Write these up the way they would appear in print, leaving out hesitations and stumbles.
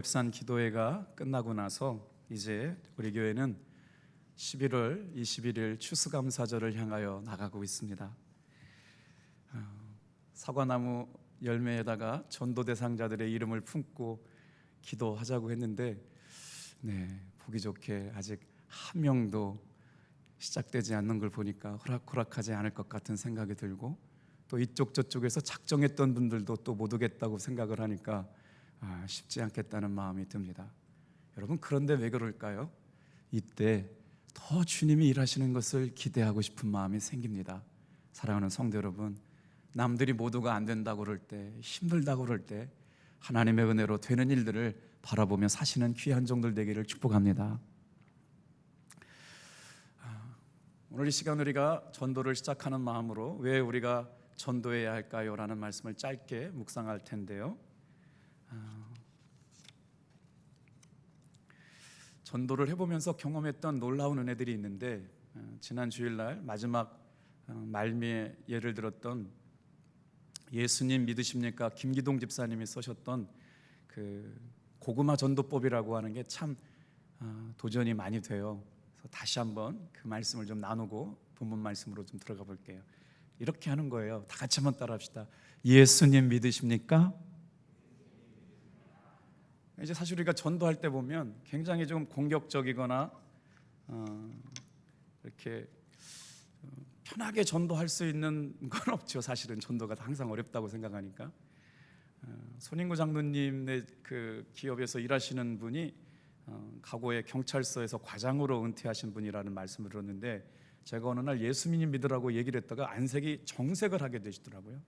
웹산 기도회가 끝나고 나서 이제 우리 교회는 11월 21일 추수감사절을 향하여 나가고 있습니다. 사과나무 열매에다가 전도 대상자들의 이름을 품고 기도하자고 했는데 보기 좋게 아직 한 명도 시작되지 않는 걸 보니까 호락호락하지 않을 것 같은 생각이 들고, 또 이쪽 저쪽에서 작정했던 분들도 또 못 오겠다고 생각을 하니까 쉽지 않겠다는 마음이 듭니다. 여러분, 그런데 왜 그럴까요? 이때 더 주님이 일하시는 것을 기대하고 싶은 마음이 생깁니다. 사랑하는 성도 여러분, 남들이 모두가 안 된다고 그럴 때, 힘들다고 그럴 때 하나님의 은혜로 되는 일들을 바라보며 사시는 귀한 종들 되기를 축복합니다. 오늘 이 시간 우리가 전도를 시작하는 마음으로 왜 우리가 전도해야 할까요? 라는 말씀을 짧게 묵상할 텐데요, 전도를 해보면서 경험했던 놀라운 은혜들이 있는데, 지난 주일날 마지막 말미에 예를 들었던 예수님 믿으십니까? 김기동 집사님이 쓰셨던 그 고구마 전도법이라고 하는 게 참 도전이 많이 돼요. 그래서 다시 한번 그 말씀을 좀 나누고 본문 말씀으로 좀 들어가 볼게요. 이렇게 하는 거예요. 다 같이 한번 따라합시다. 예수님 믿으십니까? 이제 사실 우리가 전도할 때 보면 굉장히 좀 공격적이거나 이렇게 편하게 전도할 수 있는 건 없죠. 사실은 전도가 항상 어렵다고 생각하니까. 손인구 장로님의 그 기업에서 일하시는 분이 과거에 경찰서에서 과장으로 은퇴하신 분이라는 말씀을 들었는데, 제가 어느 날 예수님 믿으라고 얘기를 했다가 안색이 정색을 하게 되시더라고요.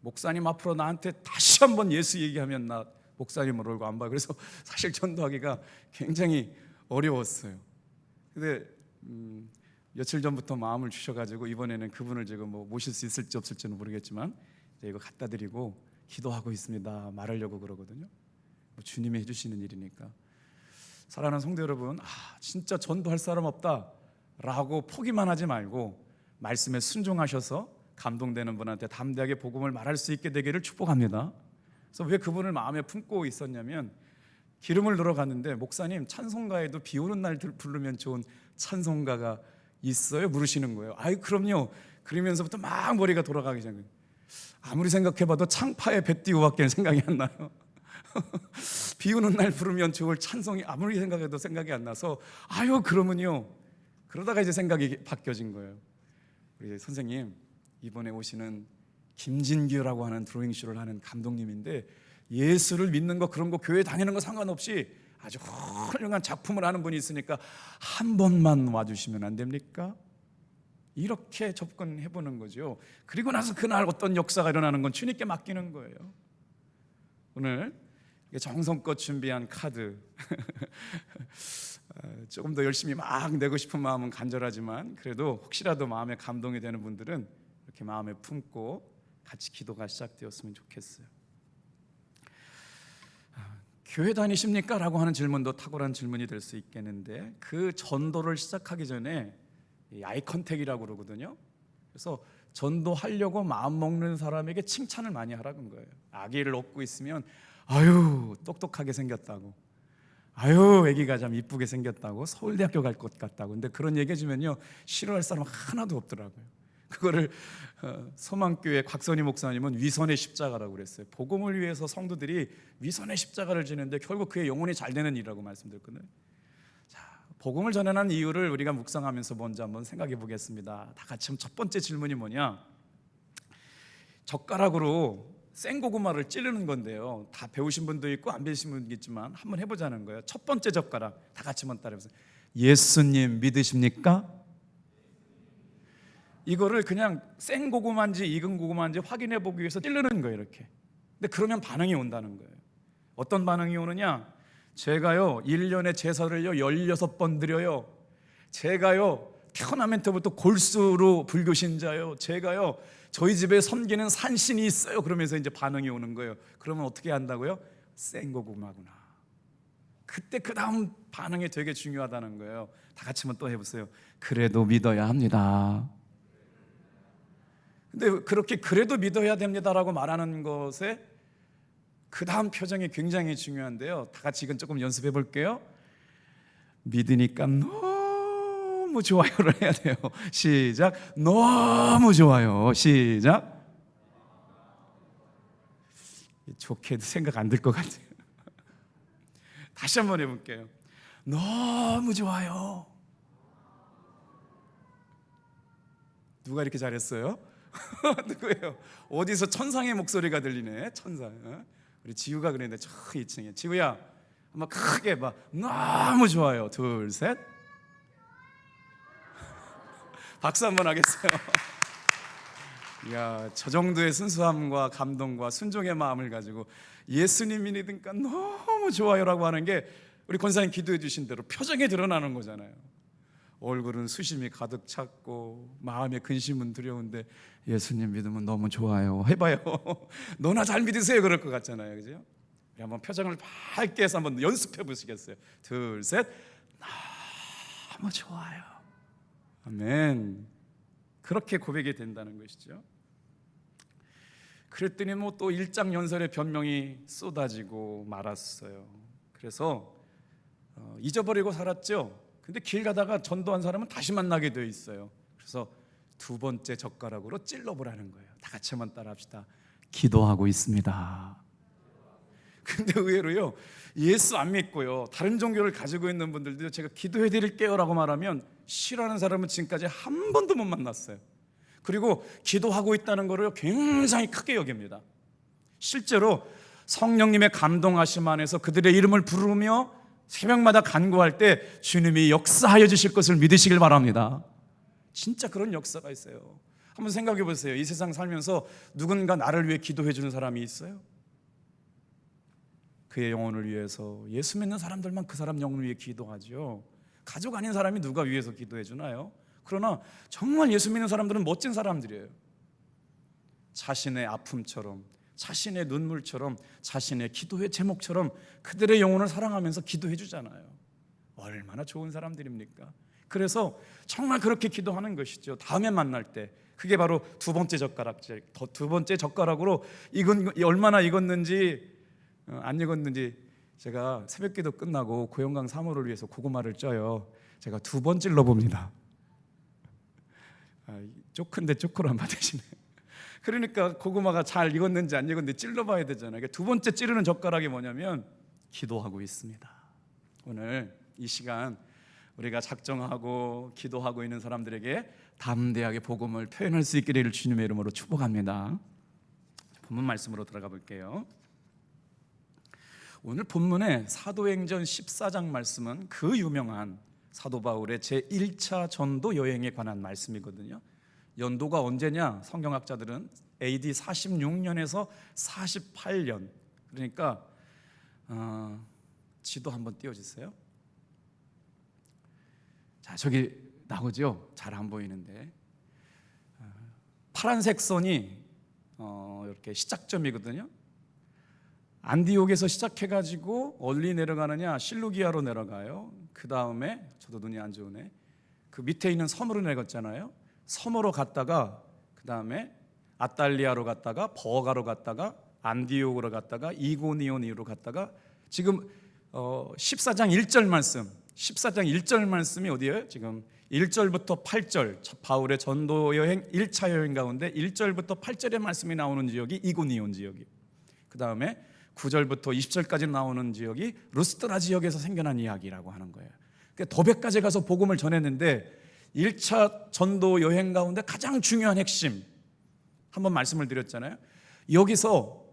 목사님 앞으로 나한테 다시 한번 예수 얘기하면 나 목사님을 얼굴 안 봐요. 그래서 사실 전도하기가 굉장히 어려웠어요. 근데 며칠 전부터 마음을 주셔가지고 이번에는 그분을 제가 모실 수 있을지 없을지는 모르겠지만 이거 갖다 드리고 기도하고 있습니다 말하려고 그러거든요. 주님이 해주시는 일이니까. 사랑하는 성도 여러분, 진짜 전도할 사람 없다 라고 포기만 하지 말고 말씀에 순종하셔서 감동되는 분한테 담대하게 복음을 말할 수 있게 되기를 축복합니다. 그래서 왜 그분을 마음에 품고 있었냐면, 기름을 넣으러 갔는데 목사님, 찬송가에도 비 오는 날 부르면 좋은 찬송가가 있어요? 물으시는 거예요. 그럼요. 그러면서부터 막 머리가 돌아가기 시작해요. 아무리 생각해봐도 창파의 뱃띠오밖에 생각이 안 나요. 비 오는 날 부르면 좋을 찬송이 아무리 생각해도 생각이 안 나서 그러면요. 그러다가 이제 생각이 바뀌어진 거예요. 우리 선생님, 이번에 오시는 김진규라고 하는 드로잉쇼를 하는 감독님인데, 예수를 믿는 거 그런 거 교회 다니는 거 상관없이 아주 훌륭한 작품을 하는 분이 있으니까 한 번만 와주시면 안 됩니까? 이렇게 접근해보는 거죠. 그리고 나서 그날 어떤 역사가 일어나는 건 주님께 맡기는 거예요. 오늘 정성껏 준비한 카드 조금 더 열심히 막 내고 싶은 마음은 간절하지만, 그래도 혹시라도 마음에 감동이 되는 분들은 이렇게 마음에 품고 같이 기도가 시작되었으면 좋겠어요. 교회 다니십니까? 라고 하는 질문도 탁월한 질문이 될 수 있겠는데, 그 전도를 시작하기 전에 아이 컨택이라고 그러거든요. 그래서 전도하려고 마음먹는 사람에게 칭찬을 많이 하라는 거예요. 아기를 업고 있으면 똑똑하게 생겼다고, 아기가 참 이쁘게 생겼다고, 서울대학교 갈 것 같다고. 근데 그런 얘기 해주면요, 싫어할 사람 하나도 없더라고요. 그거를 소망교회 곽선희 목사님은 위선의 십자가라고 그랬어요. 복음을 위해서 성도들이 위선의 십자가를 지는데 결국 그의 영혼이 잘 되는 일이라고 말씀드렸거든요. 복음을 전하는 이유를 우리가 묵상하면서 먼저 한번 생각해 보겠습니다. 다 같이 첫 번째 질문이 뭐냐? 젓가락으로 생고구마를 찌르는 건데요, 다 배우신 분도 있고 안 배우신 분도 있지만 한번 해보자는 거예요. 첫 번째 젓가락 다 같이 한번 따라해보세요. 예수님 믿으십니까? 이거를 그냥 생고구마인지 익은 고구마인지 확인해 보기 위해서 찌르는 거예요, 이렇게. 근데 그러면 반응이 온다는 거예요. 어떤 반응이 오느냐? 제가요 1년에 제사를요 16번 드려요. 제가요 태어나면 때부터 골수로 불교신자요. 제가요 저희 집에 섬기는 산신이 있어요. 그러면서 이제 반응이 오는 거예요. 그러면 어떻게 한다고요? 생고구마구나. 그때 그 다음 반응이 되게 중요하다는 거예요. 다 같이 한번 또 해보세요. 그래도 믿어야 합니다. 근데 그렇게 그래도 믿어야 됩니다라고 말하는 것에 그 다음 표정이 굉장히 중요한데요. 다 같이 이건 조금 연습해 볼게요. 믿으니까 너무 좋아요를 해야 돼요. 시작. 너무 좋아요. 시작. 좋게 생각 안 들 것 같아요. 다시 한번 해볼게요. 너무 좋아요. 누가 이렇게 잘했어요? 누구예요? 어디서 천상의 목소리가 들리네. 천상. 우리 지우가 그랬는데 저 2층에. 지우야 한번 크게 해봐. 너무 좋아요. 둘, 셋. 박수 한번 하겠어요. 이야, 저 정도의 순수함과 감동과 순종의 마음을 가지고 예수님이 믿으니까 너무 좋아요라고 하는 게 우리 권사님 기도해 주신 대로 표정에 드러나는 거잖아요. 얼굴은 수심이 가득 찼고 마음의 근심은 두려운데 예수님 믿으면 너무 좋아요. 해봐요. 너나 잘 믿으세요. 그럴 것 같잖아요. 그죠? 우리 한번 표정을 밝게 해서 한번 연습해 보시겠어요? 둘, 셋. 너무 좋아요. 아멘. 그렇게 고백이 된다는 것이죠. 그랬더니 뭐 또 일장연설의 변명이 쏟아지고 말았어요. 그래서 잊어버리고 살았죠. 근데 길 가다가 전도한 사람은 다시 만나게 되어 있어요. 그래서 두 번째 젓가락으로 찔러보라는 거예요. 다 같이 한번 따라합시다. 기도하고 있습니다. 근데 의외로요, 예수 안 믿고요, 다른 종교를 가지고 있는 분들도 제가 기도해 드릴게요 라고 말하면 싫어하는 사람은 지금까지 한 번도 못 만났어요. 그리고 기도하고 있다는 것을 굉장히 크게 여깁니다. 실제로 성령님의 감동하심 안에서 그들의 이름을 부르며 새벽마다 간구할 때 주님이 역사하여 주실 것을 믿으시길 바랍니다. 진짜 그런 역사가 있어요. 한번 생각해 보세요. 이 세상 살면서 누군가 나를 위해 기도해 주는 사람이 있어요? 그의 영혼을 위해서 예수 믿는 사람들만 그 사람 영혼을 위해 기도하죠. 가족 아닌 사람이 누가 위해서 기도해 주나요? 그러나 정말 예수 믿는 사람들은 멋진 사람들이에요. 자신의 아픔처럼, 자신의 눈물처럼, 자신의 기도의 제목처럼 그들의 영혼을 사랑하면서 기도해 주잖아요. 얼마나 좋은 사람들입니까? 그래서 정말 그렇게 기도하는 것이죠. 다음에 만날 때 그게 바로 두 번째 젓가락으로 얼마나 익었는지 안 익었는지 제가 새벽기도 끝나고 고영강 사모를 위해서 고구마를 쪄요. 제가 두 번 찔러봅니다. 쪼큰데 쪼크로 안 받으시네. 그러니까 고구마가 잘 익었는지 안 익었는지 찔러봐야 되잖아요. 두 번째 찌르는 젓가락이 뭐냐면 기도하고 있습니다. 오늘 이 시간 우리가 작정하고 기도하고 있는 사람들에게 담대하게 복음을 표현할 수 있기를 주님의 이름으로 축복합니다. 본문 말씀으로 들어가 볼게요. 오늘 본문의 사도행전 14장 말씀은 그 유명한 사도 바울의 제1차 전도 여행에 관한 말씀이거든요. 연도가 언제냐? 성경학자들은 AD 46년에서 48년. 그러니까 지도 한번 띄워주세요. 자, 저기 나오죠? 잘 안 보이는데 파란색 선이 이렇게 시작점이거든요. 안디옥에서 시작해가지고 어디 내려가느냐? 실루기아로 내려가요. 그 다음에 저도 눈이 안 좋으네. 그 밑에 있는 섬으로 내렸잖아요. 섬으로 갔다가 그 다음에 아탈리아로 갔다가 버가로 갔다가 안디옥으로 갔다가 이고니온으로 갔다가 지금 14장 1절 말씀 14장 1절 말씀이 어디예요? 지금 1절부터 8절 바울의 전도 여행 1차 여행 가운데 1절부터 8절의 말씀이 나오는 지역이 이고니온 지역이에요. 그 다음에 9절부터 20절까지 나오는 지역이 루스드라 지역에서 생겨난 이야기라고 하는 거예요. 그러니까 더베까지 가서 복음을 전했는데 1차 전도 여행 가운데 가장 중요한 핵심 한번 말씀을 드렸잖아요. 여기서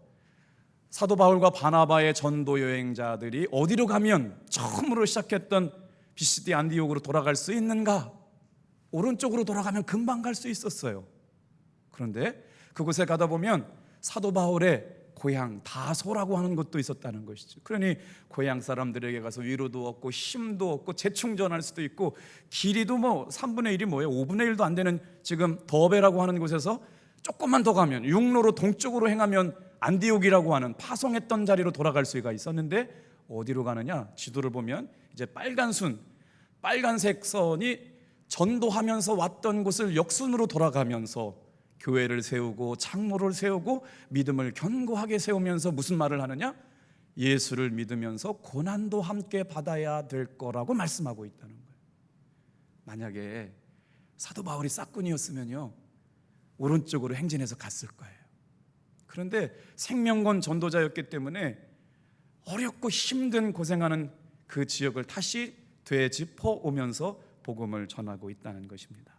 사도 바울과 바나바의 전도 여행자들이 어디로 가면 처음으로 시작했던 비시디 안디옥으로 돌아갈 수 있는가? 오른쪽으로 돌아가면 금방 갈 수 있었어요. 그런데 그곳에 가다 보면 사도 바울의 고향 다소라고 하는 곳도 있었다는 것이죠. 그러니 고향 사람들에게 가서 위로도 얻고 힘도 얻고 재충전할 수도 있고 길이도 3분의 1이 뭐예요? 5분의 1도 안 되는 지금 더베라고 하는 곳에서 조금만 더 가면 육로로 동쪽으로 행하면 안디옥이라고 하는 파송했던 자리로 돌아갈 수가 있었는데 어디로 가느냐? 지도를 보면 이제 빨간색 선이 전도하면서 왔던 곳을 역순으로 돌아가면서 교회를 세우고 장로를 세우고 믿음을 견고하게 세우면서 무슨 말을 하느냐? 예수를 믿으면서 고난도 함께 받아야 될 거라고 말씀하고 있다는 거예요. 만약에 사도 바울이 싹군이었으면요, 오른쪽으로 행진해서 갔을 거예요. 그런데 생명권 전도자였기 때문에 어렵고 힘든 고생하는 그 지역을 다시 되짚어 오면서 복음을 전하고 있다는 것입니다.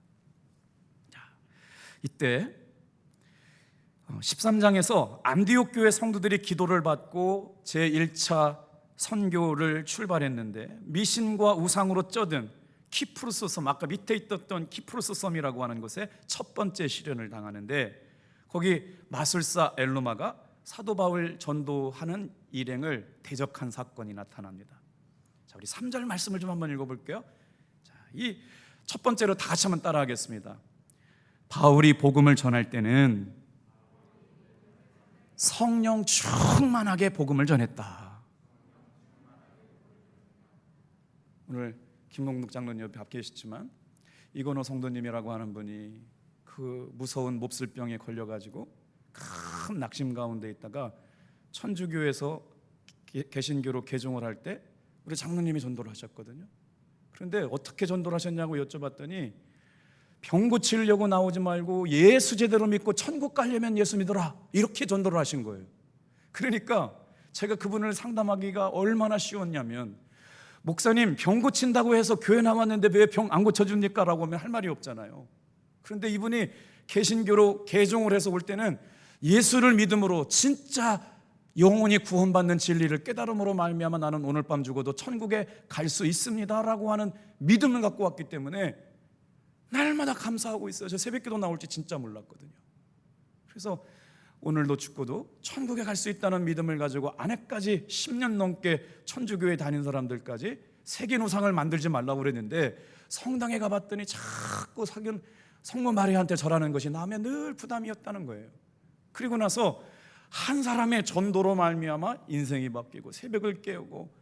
자, 이때 13장에서 안디옥 교회 성도들이 기도를 받고 제1차 선교를 출발했는데, 미신과 우상으로 쩌든 키프루스 섬, 아까 밑에 있었던 키프루스 섬이라고 하는 곳에 첫 번째 시련을 당하는데, 거기 마술사 엘루마가 사도 바울 전도하는 일행을 대적한 사건이 나타납니다. 자, 우리 3절 말씀을 좀 한번 읽어볼게요. 자, 이 첫 번째로 다 같이 한번 따라하겠습니다. 바울이 복음을 전할 때는 성령 충만하게 복음을 전했다. 오늘 김동국 장로님 옆에 앞에 계시지만 이건호 성도님이라고 하는 분이 그 무서운 몹쓸병에 걸려가지고 큰 낙심 가운데 있다가 천주교에서 개신교로 개종을 할 때 우리 장로님이 전도를 하셨거든요. 그런데 어떻게 전도를 하셨냐고 여쭤봤더니 병 고치려고 나오지 말고 예수 제대로 믿고 천국 가려면 예수 믿어라, 이렇게 전도를 하신 거예요. 그러니까 제가 그분을 상담하기가 얼마나 쉬웠냐면, 목사님 병 고친다고 해서 교회 나왔는데 왜 병 안 고쳐줍니까? 라고 하면 할 말이 없잖아요. 그런데 이분이 개신교로 개종을 해서 올 때는 예수를 믿음으로 진짜 영혼이 구원받는 진리를 깨달음으로 말미암아 나는 오늘 밤 죽어도 천국에 갈 수 있습니다 라고 하는 믿음을 갖고 왔기 때문에 날마다 감사하고 있어요. 저 새벽기도 나올지 진짜 몰랐거든요. 그래서 오늘도 죽고도 천국에 갈 수 있다는 믿음을 가지고 아내까지 10년 넘게 천주교에 다닌 사람들까지 새긴 우상을 만들지 말라고 그랬는데, 성당에 가봤더니 자꾸 성모 마리아한테 절하는 것이 마음에 늘 부담이었다는 거예요. 그리고 나서 한 사람의 전도로 말미암아 인생이 바뀌고 새벽을 깨우고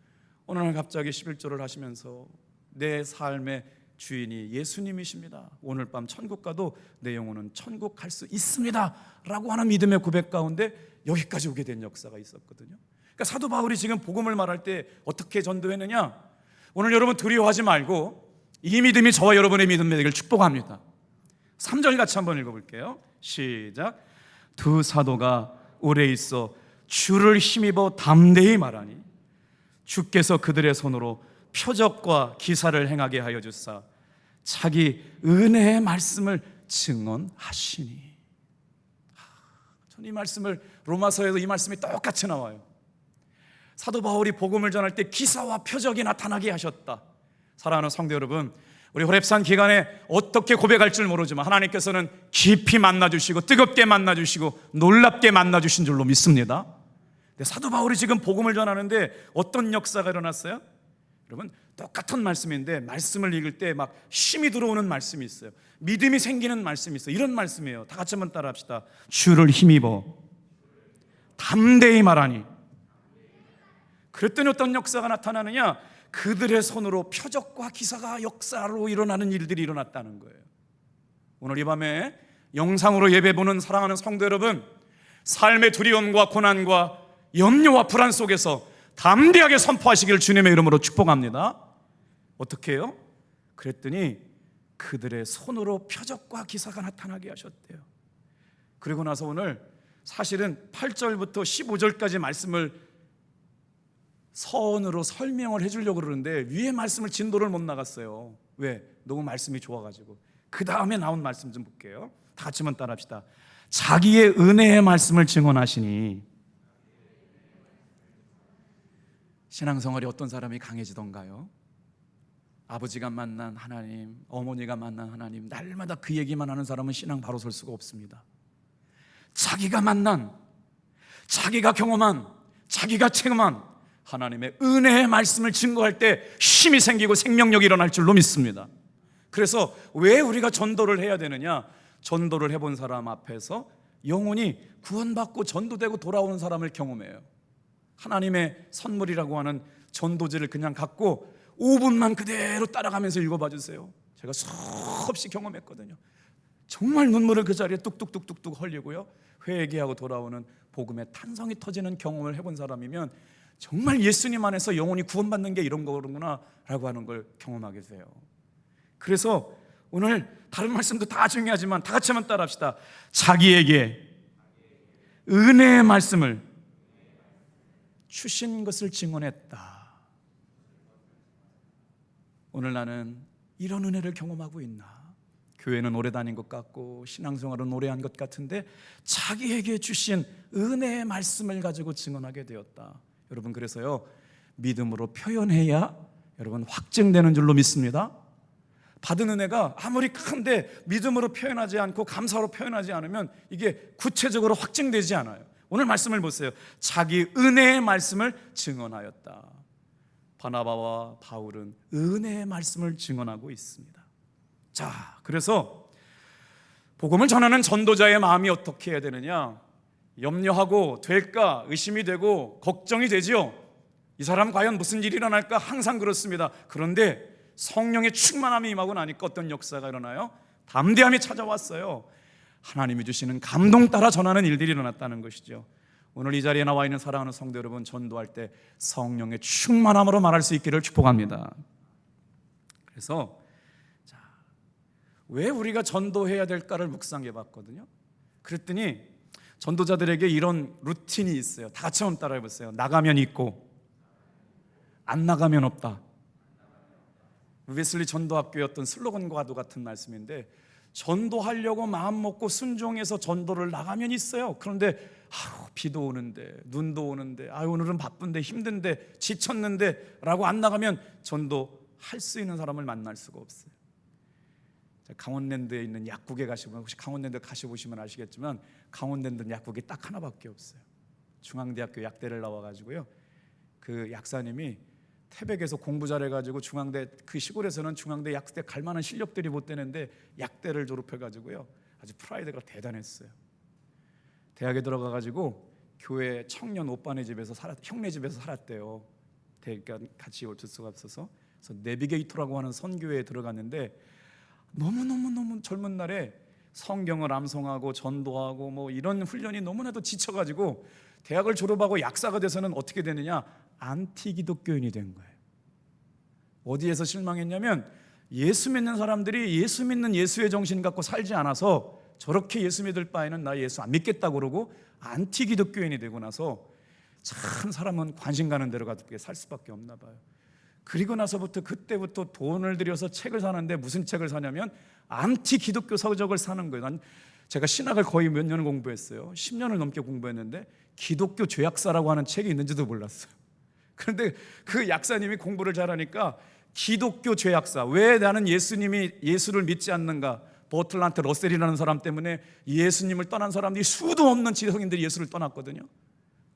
어느 날 갑자기 11조를 하시면서 내 삶의 주인이 예수님이십니다, 오늘 밤 천국 가도 내 영혼은 천국 갈 수 있습니다 라고 하는 믿음의 고백 가운데 여기까지 오게 된 역사가 있었거든요. 그러니까 사도 바울이 지금 복음을 말할 때 어떻게 전도했느냐? 오늘 여러분 두려워하지 말고 이 믿음이 저와 여러분의 믿음 되기를 축복합니다. 3절 같이 한번 읽어볼게요. 시작. 두 사도가 오래 있어 주를 힘입어 담대히 말하니 주께서 그들의 손으로 표적과 기사를 행하게 하여 주사 자기 은혜의 말씀을 증언하시니. 저는 이 말씀을, 로마서에도 이 말씀이 똑같이 나와요. 사도 바울이 복음을 전할 때 기사와 표적이 나타나게 하셨다. 사랑하는 성도 여러분, 우리 호렙산 기간에 어떻게 고백할 줄 모르지만 하나님께서는 깊이 만나주시고 뜨겁게 만나주시고 놀랍게 만나주신 줄로 믿습니다. 근데 사도 바울이 지금 복음을 전하는데 어떤 역사가 일어났어요? 여러분, 똑같은 말씀인데 말씀을 읽을 때 막 힘이 들어오는 말씀이 있어요. 믿음이 생기는 말씀이 있어요. 이런 말씀이에요. 다 같이 한번 따라합시다. 주를 힘입어 담대히 말하니. 그랬더니 어떤 역사가 나타나느냐? 그들의 손으로 표적과 기사가 역사로 일어나는 일들이 일어났다는 거예요. 오늘 이 밤에 영상으로 예배 보는 사랑하는 성도 여러분, 삶의 두려움과 고난과 염려와 불안 속에서 담대하게 선포하시기를 주님의 이름으로 축복합니다. 어떻게 해요? 그랬더니 그들의 손으로 표적과 기사가 나타나게 하셨대요. 그리고 나서 오늘 사실은 8절부터 15절까지 말씀을 서원으로 설명을 해주려고 그러는데 위에 말씀을 진도를 못 나갔어요. 왜? 너무 말씀이 좋아가지고. 그 다음에 나온 말씀 좀 볼게요. 다 같이 한번 따라합시다. 자기의 은혜의 말씀을 증언하시니. 신앙생활이 어떤 사람이 강해지던가요? 아버지가 만난 하나님, 어머니가 만난 하나님, 날마다 그 얘기만 하는 사람은 신앙 바로 설 수가 없습니다. 자기가 만난, 자기가 경험한, 자기가 체험한 하나님의 은혜의 말씀을 증거할 때 힘이 생기고 생명력이 일어날 줄로 믿습니다. 그래서 왜 우리가 전도를 해야 되느냐? 전도를 해본 사람 앞에서 영혼이 구원받고 전도되고 돌아오는 사람을 경험해요. 하나님의 선물이라고 하는 전도지를 그냥 갖고 5분만 그대로 따라가면서 읽어봐 주세요. 제가 수없이 경험했거든요. 정말 눈물을 그 자리에 뚝뚝뚝뚝뚝 흘리고요, 회개하고 돌아오는 복음의 탄성이 터지는 경험을 해본 사람이면 정말 예수님 안에서 영혼이 구원받는 게 이런 거구나 라고 하는 걸 경험하게 돼요. 그래서 오늘 다른 말씀도 다 중요하지만 다 같이 한번 따라합시다. 자기에게 은혜의 말씀을 주신 것을 증언했다. 오늘 나는 이런 은혜를 경험하고 있나? 교회는 오래 다닌 것 같고 신앙생활은 오래 한 것 같은데 자기에게 주신 은혜의 말씀을 가지고 증언하게 되었다. 여러분, 그래서요, 믿음으로 표현해야 여러분 확증되는 줄로 믿습니다. 받은 은혜가 아무리 큰데 믿음으로 표현하지 않고 감사로 표현하지 않으면 이게 구체적으로 확증되지 않아요. 오늘 말씀을 보세요. 자기 은혜의 말씀을 증언하였다. 바나바와 바울은 은혜의 말씀을 증언하고 있습니다. 자, 그래서 복음을 전하는 전도자의 마음이 어떻게 해야 되느냐? 염려하고 될까 의심이 되고 걱정이 되지요. 이 사람 과연 무슨 일이 일어날까 항상 그렇습니다. 그런데 성령의 충만함이 임하고 나니까 어떤 역사가 일어나요? 담대함이 찾아왔어요. 하나님이 주시는 감동 따라 전하는 일들이 일어났다는 것이죠. 오늘 이 자리에 나와 있는 사랑하는 성도 여러분, 전도할 때 성령의 충만함으로 말할 수 있기를 축복합니다. 그래서 왜 우리가 전도해야 될까를 묵상해 봤거든요. 그랬더니 전도자들에게 이런 루틴이 있어요. 다 같이 한번 따라해 보세요. 나가면 있고 안 나가면 없다. 웨슬리 전도학교의 어떤 슬로건과도 같은 말씀인데, 전도하려고 마음 먹고 순종해서 전도를 나가면 있어요. 그런데 비도 오는데 눈도 오는데 오늘은 바쁜데 힘든데 지쳤는데 라고 안 나가면 전도할 수 있는 사람을 만날 수가 없어요. 강원랜드에 있는 약국에 가시면, 혹시 강원랜드 가셔보시면 아시겠지만 강원랜드 약국이 딱 하나밖에 없어요. 중앙대학교 약대를 나와가지고요, 그 약사님이 태백에서 공부 잘해가지고 중앙대, 그 시골에서는 중앙대 약대 갈 만한 실력들이 못 되는데 약대를 졸업해가지고요 아주 프라이드가 대단했어요. 대학에 들어가가지고 교회 청년 오빠네 집에서 형네 집에서 살았대요. 그러니까 같이 올 수가 없어서. 그래서 내비게이터라고 하는 선교회에 들어갔는데 너무 젊은 날에 성경을 암송하고 전도하고 뭐 이런 훈련이 너무나도 지쳐가지고 대학을 졸업하고 약사가 돼서는 어떻게 되느냐? 안티기독교인이 된 거예요. 어디에서 실망했냐면 예수 믿는 사람들이 예수 믿는 예수의 정신 갖고 살지 않아서 저렇게 예수 믿을 바에는 나 예수 안 믿겠다고 그러고 안티기독교인이 되고 나서 참 사람은 관심 가는 대로 가게 살 수밖에 없나 봐요. 그리고 나서부터 그때부터 돈을 들여서 책을 사는데 무슨 책을 사냐면 안티 기독교 서적을 사는 거예요. 제가 신학을 거의 몇 년을 공부했어요. 10년을 넘게 공부했는데 기독교 죄악사라고 하는 책이 있는지도 몰랐어요. 그런데 그 약사님이 공부를 잘하니까 기독교 죄악사, 왜 나는 예수를 믿지 않는가? 버틀란트 러셀이라는 사람 때문에 예수님을 떠난 사람들이 수도 없는 지성인들이 예수를 떠났거든요.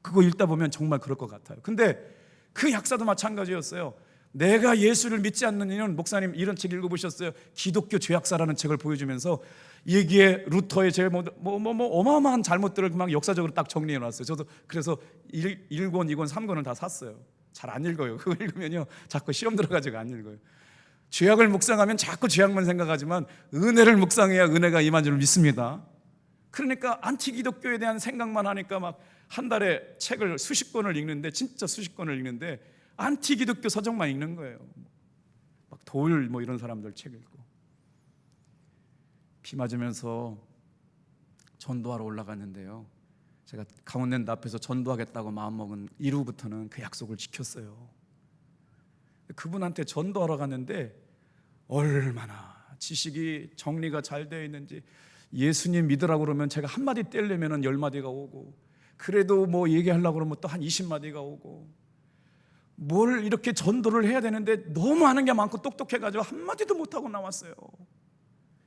그거 읽다 보면 정말 그럴 것 같아요. 근데 그 약사도 마찬가지였어요. 내가 예수를 믿지 않는 이는, 목사님 이런 책 읽어보셨어요? 기독교 죄악사라는 책을 보여주면서 여기에 루터의 제 어마어마한 잘못들을 막 역사적으로 딱 정리해 놨어요. 저도 그래서 1권, 2권, 3권을 다 샀어요. 잘 안 읽어요. 그거 읽으면요 자꾸 시험 들어가지고 안 읽어요. 죄악을 묵상하면 자꾸 죄악만 생각하지만 은혜를 묵상해야 은혜가 임한 줄 믿습니다. 그러니까 안티기독교에 대한 생각만 하니까 막 한 달에 책을 수십 권을 읽는데, 진짜 수십 권을 읽는데 안티기독교 서적만 읽는 거예요. 막 도울 이런 사람들 책 읽고. 비 맞으면서 전도하러 올라갔는데요, 제가 강원랜드 앞에서 전도하겠다고 마음먹은 이후부터는 그 약속을 지켰어요. 그분한테 전도하러 갔는데 얼마나 지식이 정리가 잘 되어 있는지, 예수님 믿으라고 그러면 제가 한마디 떼려면 10마디가 오고, 그래도 뭐 얘기하려고 그러면 또 한 20마디가 오고, 뭘 이렇게 전도를 해야 되는데 너무 아는 게 많고 똑똑해가지고 한마디도 못하고 나왔어요.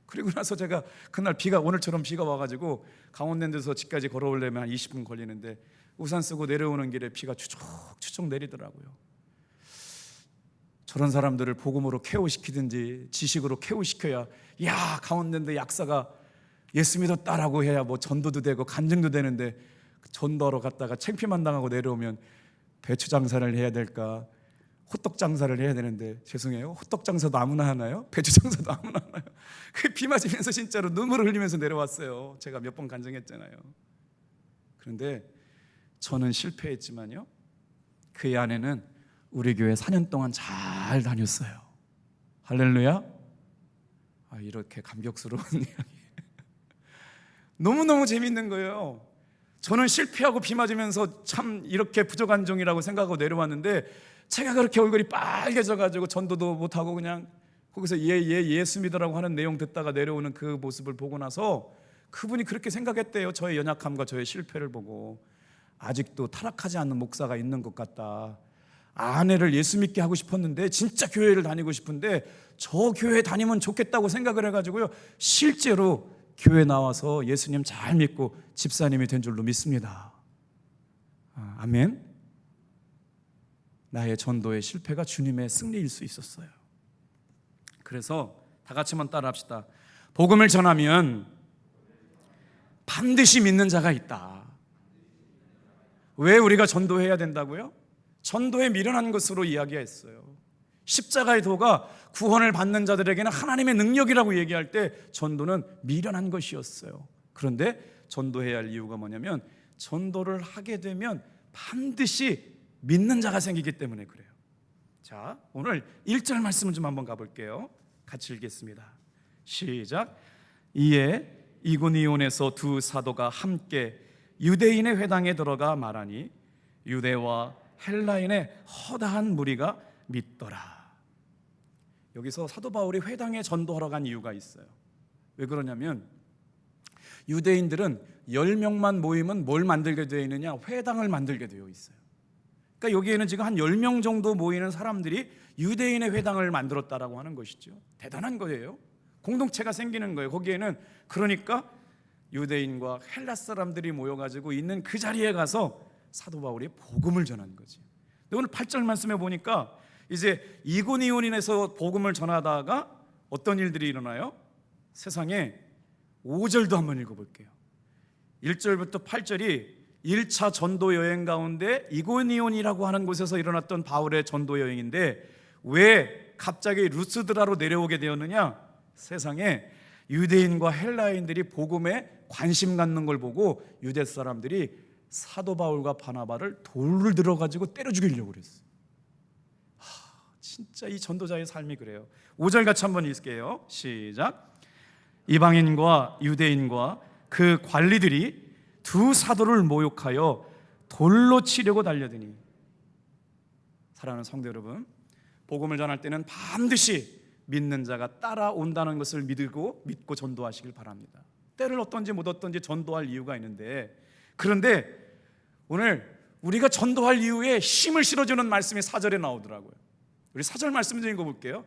그리고 나서 제가 그날 오늘처럼 비가 와가지고 강원랜드에서 집까지 걸어오려면 한 20분 걸리는데 우산 쓰고 내려오는 길에 비가 추적추적 내리더라고요. 저런 사람들을 복음으로 케어시키든지 지식으로 케어시켜야, 야, 강원랜드 약사가 예수 믿었다라고 해야 뭐 전도도 되고 간증도 되는데, 전도하러 갔다가 창피만 당하고 내려오면 배추 장사를 해야 될까, 호떡 장사를 해야 되는데 죄송해요. 호떡 장사도 아무나 하나요? 배추 장사도 아무나 하나요? 그 비 맞으면서 진짜로 눈물을 흘리면서 내려왔어요. 제가 몇 번 간증했잖아요. 그런데 저는 실패했지만요, 그의 아내는 우리 교회 4년 동안 잘 다녔어요. 할렐루야. 이렇게 감격스러운 이야기. 너무너무 재밌는 거예요. 저는 실패하고 비 맞으면서 참 이렇게 부족한 종이라고 생각하고 내려왔는데, 제가 그렇게 얼굴이 빨개져가지고 전도도 못하고 그냥 거기서 예수 믿으라고 하는 내용 듣다가 내려오는 그 모습을 보고 나서 그분이 그렇게 생각했대요. 저의 연약함과 저의 실패를 보고 아직도 타락하지 않는 목사가 있는 것 같다. 아내를 예수 믿게 하고 싶었는데, 진짜 교회를 다니고 싶은데 저 교회 다니면 좋겠다고 생각을 해가지고요, 실제로 교회 나와서 예수님 잘 믿고 집사님이 된 줄로 믿습니다. 아멘. 나의 전도의 실패가 주님의 승리일 수 있었어요. 그래서 다 같이 한번 따라합시다. 복음을 전하면 반드시 믿는 자가 있다. 왜 우리가 전도해야 된다고요? 전도에 미련한 것으로 이야기했어요. 십자가의 도가 구원을 받는 자들에게는 하나님의 능력이라고 얘기할 때 전도는 미련한 것이었어요. 그런데 전도해야 할 이유가 뭐냐면, 전도를 하게 되면 반드시 믿는 자가 생기기 때문에 그래요. 자, 오늘 1절 말씀을 좀 한번 가볼게요. 같이 읽겠습니다. 시작. 이에 이고니온에서 두 사도가 함께 유대인의 회당에 들어가 말하니 유대와 헬라인의 허다한 무리가 믿더라. 여기서 사도 바울이 회당에 전도하러 간 이유가 있어요. 왜 그러냐면, 유대인들은 10명만 모이면 뭘 만들게 되어 있느냐? 회당을 만들게 되어 있어요. 그러니까 여기에는 지금 한 10명 정도 모이는 사람들이 유대인의 회당을 만들었다라고 하는 것이죠. 대단한 거예요. 공동체가 생기는 거예요. 거기에는 그러니까 유대인과 헬라 사람들이 모여가지고 있는 그 자리에 가서 사도 바울이 복음을 전한 거지. 근데 오늘 8절 말씀에 보니까 이제 이고니온인에서 복음을 전하다가 어떤 일들이 일어나요? 세상에 5절도 한번 읽어볼게요. 1절부터 8절이 1차 전도 여행 가운데 이고니온이라고 하는 곳에서 일어났던 바울의 전도 여행인데, 왜 갑자기 루스드라로 내려오게 되었느냐? 세상에 유대인과 헬라인들이 복음에 관심 갖는 걸 보고 유대 사람들이 사도 바울과 바나바를 돌을 들어가지고 때려 죽이려고 그랬어요. 진짜 이 전도자의 삶이 그래요. 5절 같이 한번 읽을게요. 시작. 이방인과 유대인과 그 관리들이 두 사도를 모욕하여 돌로 치려고 달려드니. 사랑하는 성도 여러분, 복음을 전할 때는 반드시 믿는 자가 따라온다는 것을 믿고 전도하시길 바랍니다. 때를 얻든지 못 얻든지 전도할 이유가 있는데, 그런데 오늘 우리가 전도할 이유에 힘을 실어주는 말씀이 4절에 나오더라고요. 우리 4절 말씀 좀 읽어볼게요.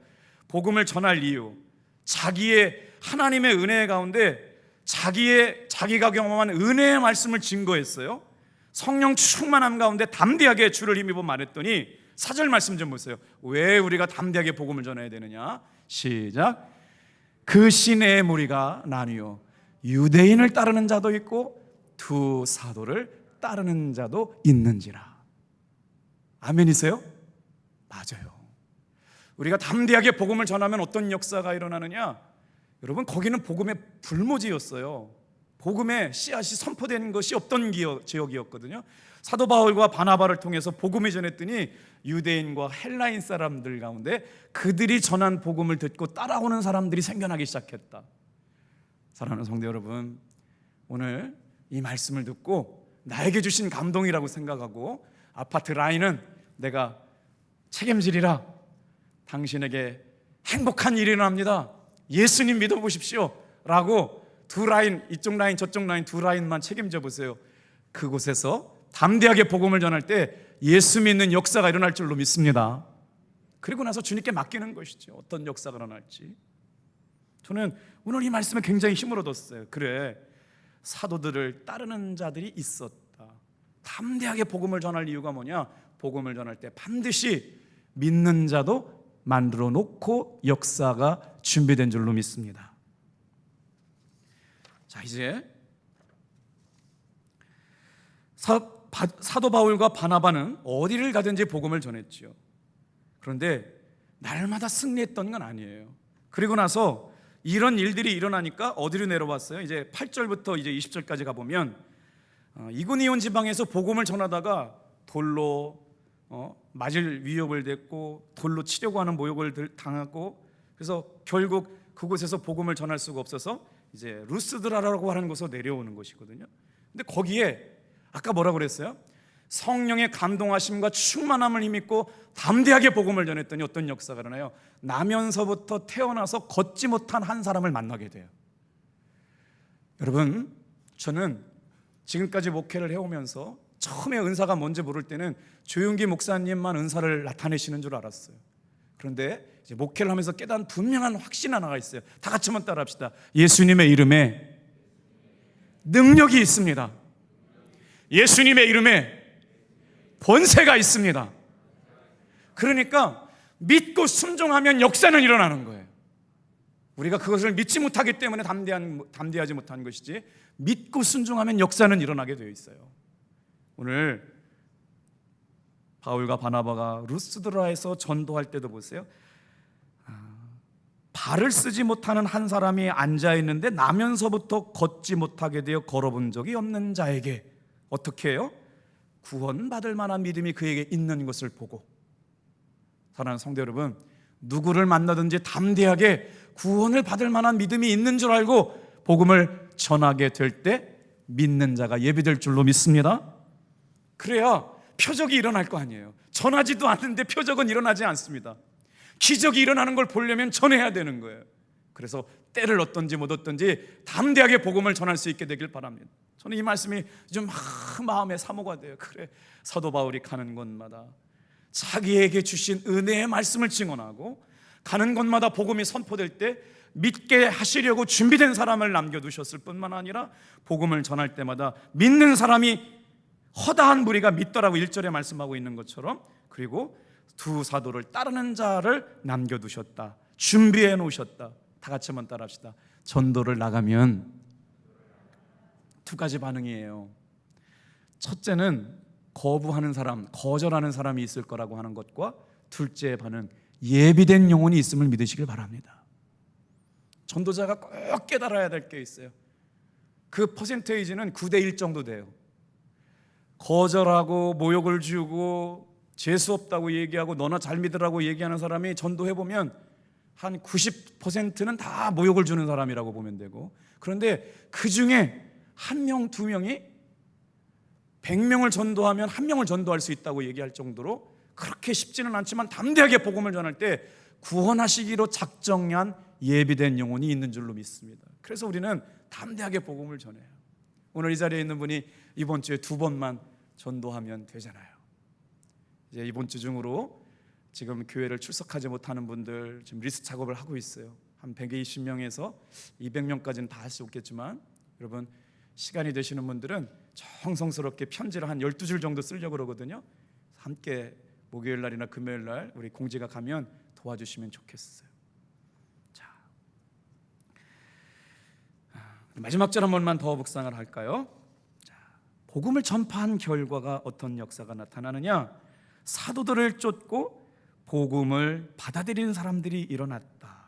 복음을 전할 이유, 자기의 하나님의 은혜 가운데 자기가 경험한 은혜의 말씀을 증거했어요. 성령 충만함 가운데 담대하게 주를 힘입어 말했더니 4절 말씀 좀 보세요. 왜 우리가 담대하게 복음을 전해야 되느냐? 시작. 그 시내의 무리가 나뉘어 유대인을 따르는 자도 있고 두 사도를 따르는 자도 있는지라. 아멘이세요? 맞아요. 우리가 담대하게 복음을 전하면 어떤 역사가 일어나느냐? 여러분, 거기는 복음의 불모지였어요. 복음의 씨앗이 선포되는 것이 없던 지역이었거든요. 사도 바울과 바나바를 통해서 복음을 전했더니 유대인과 헬라인 사람들 가운데 그들이 전한 복음을 듣고 따라오는 사람들이 생겨나기 시작했다. 사랑하는 성도 여러분, 오늘 이 말씀을 듣고 나에게 주신 감동이라고 생각하고 아파트 라인은 내가 책임지리라. 당신에게 행복한 일이 일어납니다. 예수님 믿어보십시오 라고 두 라인, 이쪽 라인 저쪽 라인 두 라인만 책임져 보세요. 그곳에서 담대하게 복음을 전할 때 예수 믿는 역사가 일어날 줄로 믿습니다. 그리고 나서 주님께 맡기는 것이죠. 어떤 역사가 일어날지. 저는 오늘 이 말씀에 굉장히 힘을 얻었어요. 그래, 사도들을 따르는 자들이 있었다. 담대하게 복음을 전할 이유가 뭐냐? 복음을 전할 때 반드시 믿는 자도 만들어 놓고 역사가 준비된 줄로 믿습니다. 자, 이제 사도 바울과 바나바는 어디를 가든지 복음을 전했죠. 그런데 날마다 승리했던 건 아니에요. 그리고 나서 이런 일들이 일어나니까 어디로 내려왔어요? 이제 8절부터 이제 20절까지 가보면 이고니온 지방에서 복음을 전하다가 돌로 맞을 위협을 됐고 돌로 치려고 하는 모욕을 당하고, 그래서 결국 그곳에서 복음을 전할 수가 없어서 이제 루스드라라고 하는 곳으로 내려오는 것이거든요. 근데 거기에 아까 뭐라고 그랬어요? 성령의 감동하심과 충만함을 힘입고 담대하게 복음을 전했더니 어떤 역사가 일어나요? 나면서부터 태어나서 걷지 못한 한 사람을 만나게 돼요. 여러분, 저는 지금까지 목회를 해오면서 처음에 은사가 뭔지 모를 때는 조용기 목사님만 은사를 나타내시는 줄 알았어요. 그런데 이제 목회를 하면서 깨달은 분명한 확신 하나가 있어요. 다 같이 한번 따라합시다. 예수님의 이름에 능력이 있습니다. 예수님의 이름에 권세가 있습니다. 그러니까 믿고 순종하면 역사는 일어나는 거예요. 우리가 그것을 믿지 못하기 때문에 담대하지 못한 것이지, 믿고 순종하면 역사는 일어나게 되어 있어요. 오늘 바울과 바나바가 루스드라에서 전도할 때도 보세요. 발을 쓰지 못하는 한 사람이 앉아있는데 나면서부터 걷지 못하게 되어 걸어본 적이 없는 자에게 어떻게 해요? 구원받을 만한 믿음이 그에게 있는 것을 보고. 사랑하는 성도 여러분, 누구를 만나든지 담대하게 구원을 받을 만한 믿음이 있는 줄 알고 복음을 전하게 될 때 믿는 자가 예비될 줄로 믿습니다. 그래야 표적이 일어날 거 아니에요. 전하지도 않는데 표적은 일어나지 않습니다. 기적이 일어나는 걸 보려면 전해야 되는 거예요. 그래서 때를 얻든지 못 얻든지 담대하게 복음을 전할 수 있게 되길 바랍니다. 저는 이 말씀이 좀 마음에 사모가 돼요. 그래, 사도 바울이 가는 곳마다 자기에게 주신 은혜의 말씀을 증언하고 가는 곳마다 복음이 선포될 때 믿게 하시려고 준비된 사람을 남겨두셨을 뿐만 아니라 복음을 전할 때마다 믿는 사람이 허다한 무리가 믿더라고 1절에 말씀하고 있는 것처럼, 그리고 두 사도를 따르는 자를 남겨두셨다, 준비해 놓으셨다. 다 같이 한번 따라합시다. 전도를 나가면 두 가지 반응이에요. 첫째는 거부하는 사람, 거절하는 사람이 있을 거라고 하는 것과, 둘째 반응, 예비된 영혼이 있음을 믿으시길 바랍니다. 전도자가 꼭 깨달아야 될 게 있어요. 그 퍼센테이지는 9대1 정도 돼요. 거절하고 모욕을 주고 재수 없다고 얘기하고 너나 잘 믿으라고 얘기하는 사람이 전도해보면 한 90%는 다 모욕을 주는 사람이라고 보면 되고, 그런데 그 중에 한 명, 두 명이 100명을 전도하면 한 명을 전도할 수 있다고 얘기할 정도로 그렇게 쉽지는 않지만 담대하게 복음을 전할 때 구원하시기로 작정한 예비된 영혼이 있는 줄로 믿습니다. 그래서 우리는 담대하게 복음을 전해요. 오늘 이 자리에 있는 분이 이번 주에 2번만 전도하면 되잖아요. 이제 이번 주 중으로 지금 교회를 출석하지 못하는 분들 지금 리스트 작업을 하고 있어요. 한 120명에서 200명까지는 다 할 수 없겠지만, 여러분 시간이 되시는 분들은 정성스럽게 편지를 한 12줄 정도 쓰려고 그러거든요. 함께 목요일 날이나 금요일 날 우리 공지가 가면 도와주시면 좋겠어요. 자, 마지막 절 한 번만 더 묵상을 할까요? 자, 복음을 전파한 결과가 어떤 역사가 나타나느냐? 사도들을 쫓고 복음을 받아들이는 사람들이 일어났다.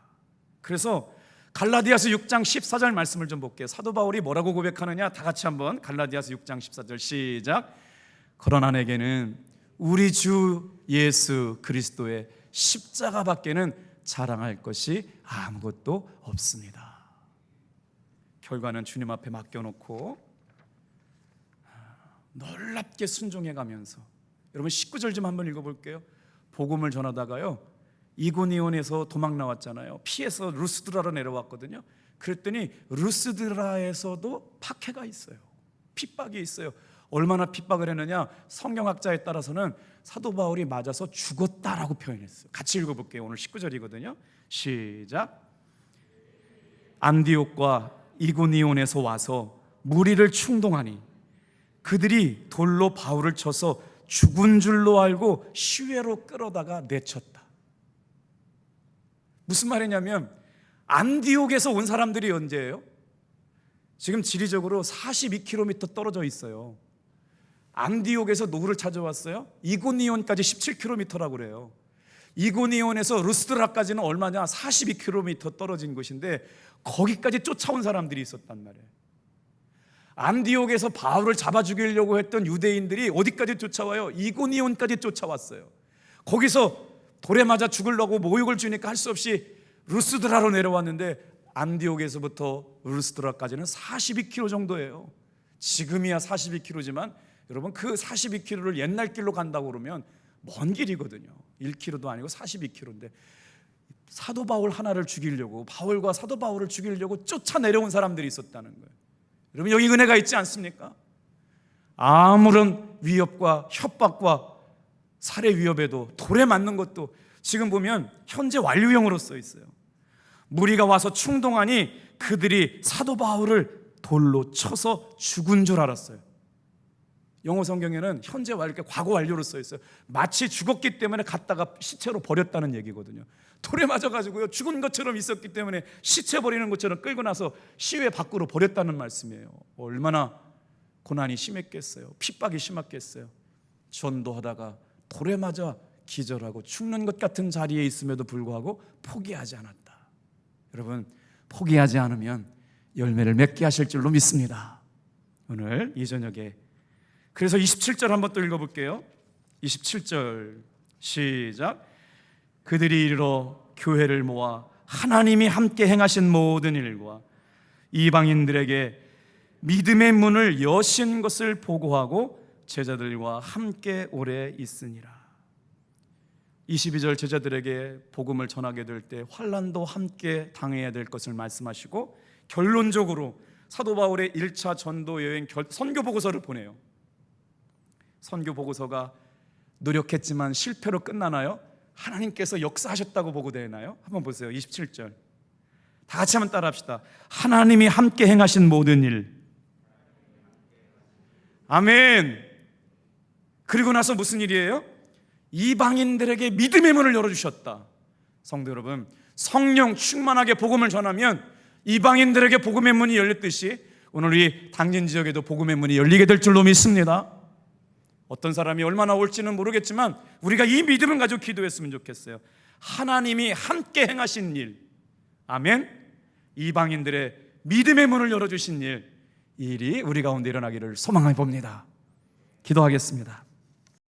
그래서 갈라디아서 6장 14절 말씀을 좀 볼게요. 사도 바울이 뭐라고 고백하느냐? 다 같이 한번 갈라디아서 6장 14절 시작. 그러나 내게는 우리 주 예수 그리스도의 십자가밖에는 자랑할 것이 아무것도 없습니다. 결과는 주님 앞에 맡겨놓고 놀랍게 순종해가면서, 여러분 19절 좀 한번 읽어볼게요. 복음을 전하다가요, 이고니온에서 도망 나왔잖아요. 피해서 루스드라로 내려왔거든요. 그랬더니 루스드라에서도 박해가 있어요. 핍박이 있어요. 얼마나 핍박을 했느냐? 성경학자에 따라서는 사도 바울이 맞아서 죽었다라고 표현했어요. 같이 읽어볼게요. 오늘 19절이거든요. 시작. 안디옥과 이고니온에서 와서 무리를 충동하니 그들이 돌로 바울을 쳐서 죽은 줄로 알고 시외로 끌어다가 내쳤다. 무슨 말이냐면 안디옥에서 온 사람들이 언제예요? 지금 지리적으로 42km 떨어져 있어요. 안디옥에서 누구를 찾아왔어요? 이고니온까지 17km라고 그래요. 이고니온에서 루스드라까지는 얼마냐? 42km 떨어진 곳인데 거기까지 쫓아온 사람들이 있었단 말이에요. 안디옥에서 바울을 잡아 죽이려고 했던 유대인들이 어디까지 쫓아와요? 이고니온까지 쫓아왔어요. 거기서 돌에 맞아 죽으려고 모욕을 주니까 할 수 없이 루스드라로 내려왔는데 안디옥에서부터 루스드라까지는 42km 정도예요. 지금이야 42km지만 여러분 그 42km를 옛날 길로 간다고 그러면 먼 길이거든요. 1km도 아니고 42km인데 사도 바울 하나를 죽이려고, 바울과 사도 바울을 죽이려고 쫓아 내려온 사람들이 있었다는 거예요. 여러분 여기 은혜가 있지 않습니까? 아무런 위협과 협박과 살해 위협에도 돌에 맞는 것도 지금 보면 현재 완료형으로 써 있어요. 무리가 와서 충동하니 그들이 사도 바울을 돌로 쳐서 죽은 줄 알았어요. 영어 성경에는 현재 이렇게 과거 완료로 써 있어요. 마치 죽었기 때문에 갖다가 시체로 버렸다는 얘기거든요. 돌에 맞아가지고요 죽은 것처럼 있었기 때문에 시체 버리는 것처럼 끌고 나서 시외 밖으로 버렸다는 말씀이에요. 얼마나 고난이 심했겠어요. 핍박이 심했겠어요. 전도하다가 돌에 맞아 기절하고 죽는 것 같은 자리에 있음에도 불구하고 포기하지 않았다. 여러분 포기하지 않으면 열매를 맺게 하실 줄로 믿습니다. 오늘 이 저녁에 그래서 27절 한번 또 읽어볼게요. 27절 시작. 그들이 이르러 교회를 모아 하나님이 함께 행하신 모든 일과 이방인들에게 믿음의 문을 여신 것을 보고하고 제자들과 함께 오래 있으니라. 22절 제자들에게 복음을 전하게 될 때 환난도 함께 당해야 될 것을 말씀하시고 결론적으로 사도 바울의 1차 전도 여행 선교 보고서를 보내요. 선교 보고서가 노력했지만 실패로 끝나나요? 하나님께서 역사하셨다고 보고되나요? 한번 보세요. 27절 다 같이 한번 따라합시다. 하나님이 함께 행하신 모든 일. 아멘. 그리고 나서 무슨 일이에요? 이방인들에게 믿음의 문을 열어주셨다. 성도 여러분, 성령 충만하게 복음을 전하면 이방인들에게 복음의 문이 열렸듯이 오늘 이 당진 지역에도 복음의 문이 열리게 될 줄로 믿습니다. 어떤 사람이 얼마나 올지는 모르겠지만 우리가 이 믿음을 가지고 기도했으면 좋겠어요. 하나님이 함께 행하신 일, 아멘. 이방인들의 믿음의 문을 열어주신 일, 이 일이 우리 가운데 일어나기를 소망해 봅니다. 기도하겠습니다.